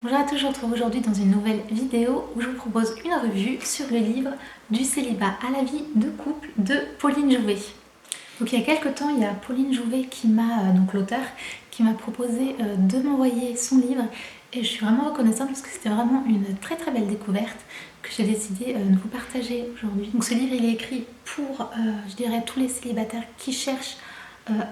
Bonjour à tous, je vous retrouve aujourd'hui dans une nouvelle vidéo où je vous propose une revue sur le livre Du célibat à la vie de couple de Pauline Jouvet. Donc il y a quelques temps, il y a Pauline Jouvet qui m'a, donc l'auteur, qui m'a proposé de m'envoyer son livre et je suis vraiment reconnaissante parce que c'était vraiment une très très belle découverte que j'ai décidé de vous partager aujourd'hui. Donc ce livre il est écrit pour, je dirais, tous les célibataires qui cherchent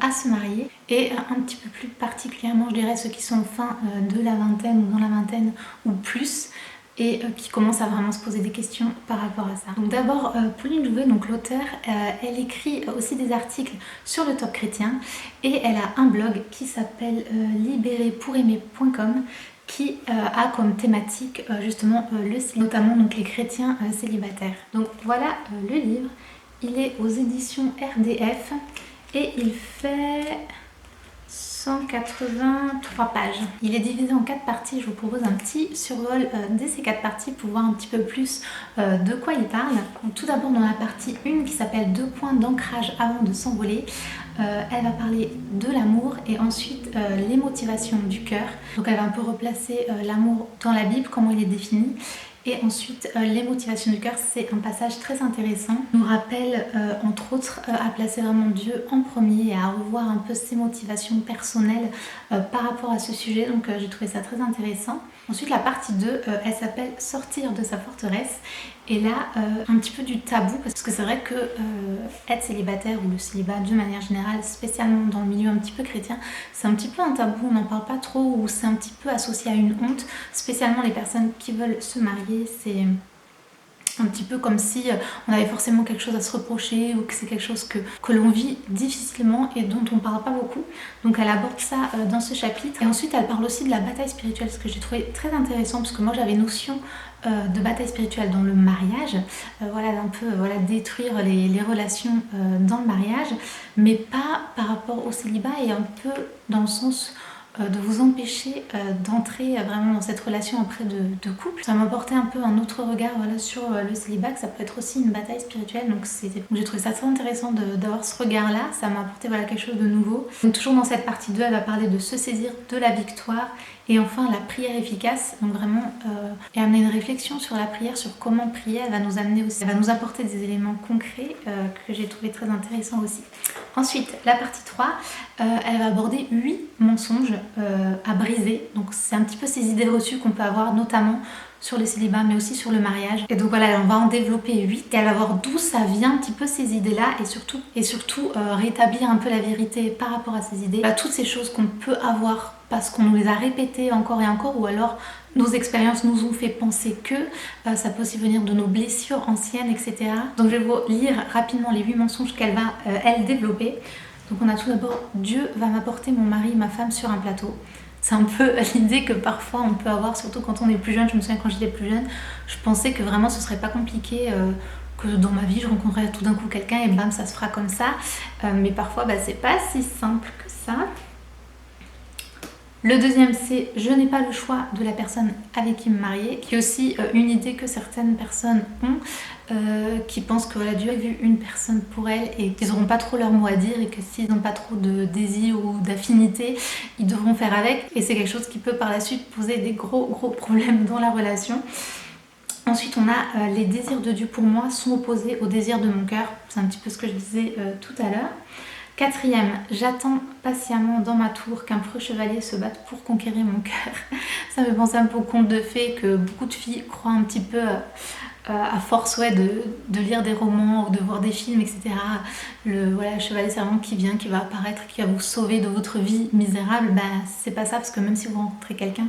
à se marier et un petit peu plus particulièrement je dirais ceux qui sont en fin de la vingtaine ou dans la vingtaine ou plus et qui commencent à vraiment se poser des questions par rapport à ça. Donc d'abord Pauline Jouvet, donc l'auteur, elle écrit aussi des articles sur le Top Chrétien et elle a un blog qui s'appelle libérépouraimer.com qui a comme thématique justement notamment donc les chrétiens célibataires. Donc voilà le livre, il est aux éditions RDF et il fait 183 pages. Il est divisé en 4 parties, je vous propose un petit survol de ces 4 parties pour voir un petit peu plus de quoi il parle. Donc, tout d'abord dans la partie 1 qui s'appelle 2 points d'ancrage avant de s'envoler, elle va parler de l'amour et ensuite les motivations du cœur. Donc elle va un peu replacer l'amour dans la Bible, comment il est défini. Et ensuite, les motivations du cœur, c'est un passage très intéressant. Il nous rappelle, entre autres, à placer vraiment Dieu en premier et à revoir un peu ses motivations personnelles par rapport à ce sujet. Donc, j'ai trouvé ça très intéressant. Ensuite, la partie 2, elle s'appelle « Sortir de sa forteresse ». Et là, un petit peu du tabou, parce que c'est vrai que être célibataire ou le célibat de manière générale, spécialement dans le milieu un petit peu chrétien, c'est un petit peu un tabou, on n'en parle pas trop, ou c'est un petit peu associé à une honte, spécialement les personnes qui veulent se marier, c'est un petit peu comme si on avait forcément quelque chose à se reprocher ou que c'est quelque chose que l'on vit difficilement et dont on parle pas beaucoup. Donc elle aborde ça dans ce chapitre. Et ensuite elle parle aussi de la bataille spirituelle, ce que j'ai trouvé très intéressant parce que moi j'avais notion de bataille spirituelle dans le mariage, voilà, d'un peu voilà, détruire les relations dans le mariage, mais pas par rapport au célibat et un peu dans le sens de vous empêcher d'entrer vraiment dans cette relation après de couple. Ça m'a apporté un peu un autre regard voilà, sur le célibat, que ça peut être aussi une bataille spirituelle. Donc j'ai trouvé ça très intéressant d'avoir ce regard-là. Ça m'a apporté voilà, quelque chose de nouveau. Donc toujours dans cette partie 2, elle va parler de se saisir de la victoire et enfin la prière efficace. Donc vraiment, et amener une réflexion sur la prière, sur comment prier. Elle va nous amener aussi, elle va nous apporter des éléments concrets que j'ai trouvé très intéressants aussi. Ensuite, la partie 3, elle va aborder 8 mensonges à briser. Donc c'est un petit peu ces idées reçues qu'on peut avoir, notamment sur le célibat, mais aussi sur le mariage. Et donc voilà, on va en développer 8 et elle va voir d'où ça vient un petit peu ces idées-là et surtout rétablir un peu la vérité par rapport à ces idées. Toutes ces choses qu'on peut avoir parce qu'on nous les a répétées encore et encore, ou alors nos expériences nous ont fait penser que ça peut aussi venir de nos blessures anciennes, etc. Donc je vais vous lire rapidement les 8 mensonges qu'elle va, elle, développer. Donc on a tout d'abord « Dieu va m'apporter mon mari et ma femme sur un plateau ». C'est un peu l'idée que parfois on peut avoir, surtout quand on est plus jeune. Je me souviens quand j'étais plus jeune, je pensais que vraiment ce serait pas compliqué, que dans ma vie je rencontrerais tout d'un coup quelqu'un et bam ça se fera comme ça. Mais parfois c'est pas si simple que ça. Le deuxième, c'est « Je n'ai pas le choix de la personne avec qui me marier », qui est aussi une idée que certaines personnes ont, qui pensent que voilà, Dieu a vu une personne pour elles et qu'ils n'auront pas trop leur mot à dire et que s'ils n'ont pas trop de désir ou d'affinité, ils devront faire avec. Et c'est quelque chose qui peut par la suite poser des gros problèmes dans la relation. Ensuite, on a les désirs de Dieu pour moi sont opposés aux désirs de mon cœur. C'est un petit peu ce que je disais tout à l'heure. Quatrième, j'attends patiemment dans ma tour qu'un preux chevalier se batte pour conquérir mon cœur. Ça me fait penser un peu au conte de fées que beaucoup de filles croient un petit peu à force de lire des romans ou de voir des films, etc. Le chevalier servant qui vient, qui va apparaître, qui va vous sauver de votre vie misérable. C'est pas ça, parce que même si vous rencontrez quelqu'un,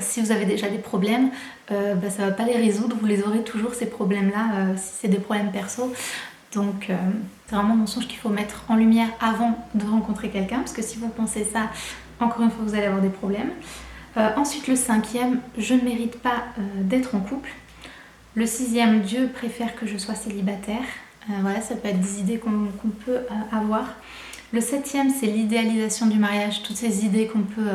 si vous avez déjà des problèmes, ça va pas les résoudre, vous les aurez toujours ces problèmes-là, si c'est des problèmes perso. Donc c'est vraiment un mensonge qu'il faut mettre en lumière avant de rencontrer quelqu'un, parce que si vous pensez ça, encore une fois, vous allez avoir des problèmes. Ensuite, le cinquième, je ne mérite pas d'être en couple. Le sixième, Dieu préfère que je sois célibataire. Voilà, ça peut être des idées qu'on peut avoir. Le septième, c'est l'idéalisation du mariage, toutes ces idées qu'on peut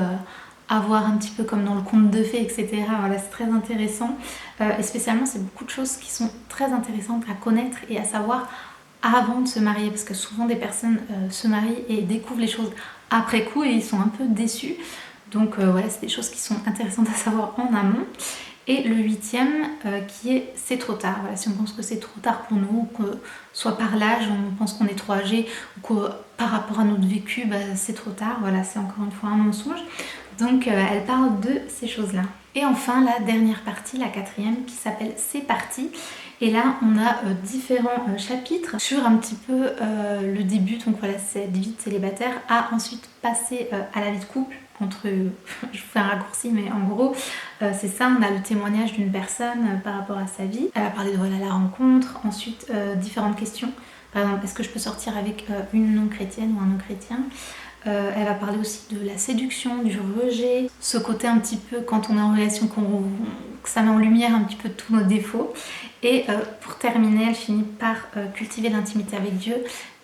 avoir un petit peu comme dans le conte de fées, etc. Voilà, c'est très intéressant. Et spécialement, c'est beaucoup de choses qui sont très intéressantes à connaître et à savoir avant de se marier, parce que souvent des personnes se marient et découvrent les choses après coup et ils sont un peu déçus. Donc voilà, c'est des choses qui sont intéressantes à savoir en amont. Et le 8e qui est c'est trop tard. Voilà, si on pense que c'est trop tard pour nous, ou que soit par l'âge, on pense qu'on est trop âgé, ou que par rapport à notre vécu, bah, c'est trop tard. Voilà, c'est encore une fois un mensonge. Donc elle parle de ces choses-là. Et enfin la dernière partie, la 4e, qui s'appelle C'est parti. Et là on a différents chapitres sur un petit peu le début, donc voilà, cette vie de célibataire, à ensuite passer à la vie de couple. Entre, je vous fais un raccourci, mais en gros c'est ça, on a le témoignage d'une personne par rapport à sa vie. Elle va parler de voilà, la rencontre, ensuite différentes questions. Par exemple, est-ce que je peux sortir avec une non-chrétienne ou un non-chrétien? Elle va parler aussi de la séduction, du rejet, ce côté un petit peu quand on est en relation, que ça met en lumière un petit peu tous nos défauts. Et pour terminer, elle finit par cultiver l'intimité avec Dieu,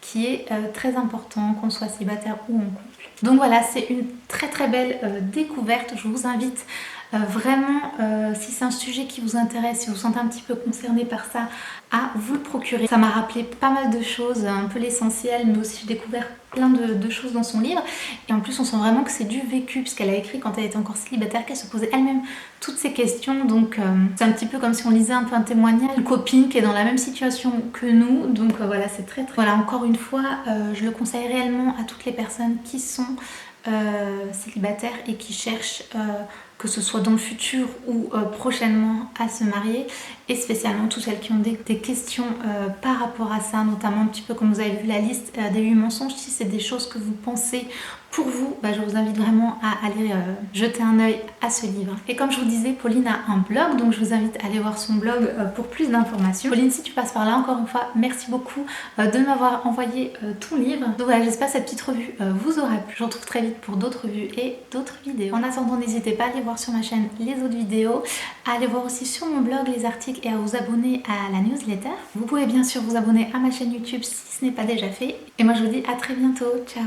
qui est très important, qu'on soit célibataire ou en couple. Donc voilà, c'est une très très belle découverte. Je vous invite vraiment, si c'est un sujet qui vous intéresse, si vous vous sentez un petit peu concerné par ça, à vous le procurer. Ça m'a rappelé pas mal de choses, un peu l'essentiel, mais aussi j'ai découvert plein de choses dans son livre. Et en plus, on sent vraiment que c'est du vécu, puisqu'elle a écrit quand elle était encore célibataire, qu'elle se posait elle-même toutes ces questions. Donc c'est un petit peu comme si on lisait un peu un témoignage, une copine qui est dans la même situation que nous. Donc voilà, c'est très très... Voilà, encore une fois, je le conseille réellement à toutes les personnes qui sont célibataires et qui cherchent... que ce soit dans le futur ou prochainement à se marier, et spécialement toutes celles qui ont des questions par rapport à ça, notamment un petit peu comme vous avez vu la liste des 8 mensonges. Si c'est des choses que vous pensez pour vous, bah, je vous invite vraiment à aller jeter un œil à ce livre. Et comme je vous disais, Pauline a un blog, donc je vous invite à aller voir son blog pour plus d'informations. Pauline, si tu passes par là, encore une fois, merci beaucoup de m'avoir envoyé ton livre. Donc voilà, j'espère que cette petite revue vous aura plu. Je vous retrouve très vite pour d'autres revues et d'autres vidéos. En attendant, n'hésitez pas à aller voir sur ma chaîne les autres vidéos, à aller voir aussi sur mon blog les articles et à vous abonner à la newsletter. Vous pouvez bien sûr vous abonner à ma chaîne YouTube si ce n'est pas déjà fait. Et moi je vous dis à très bientôt, ciao.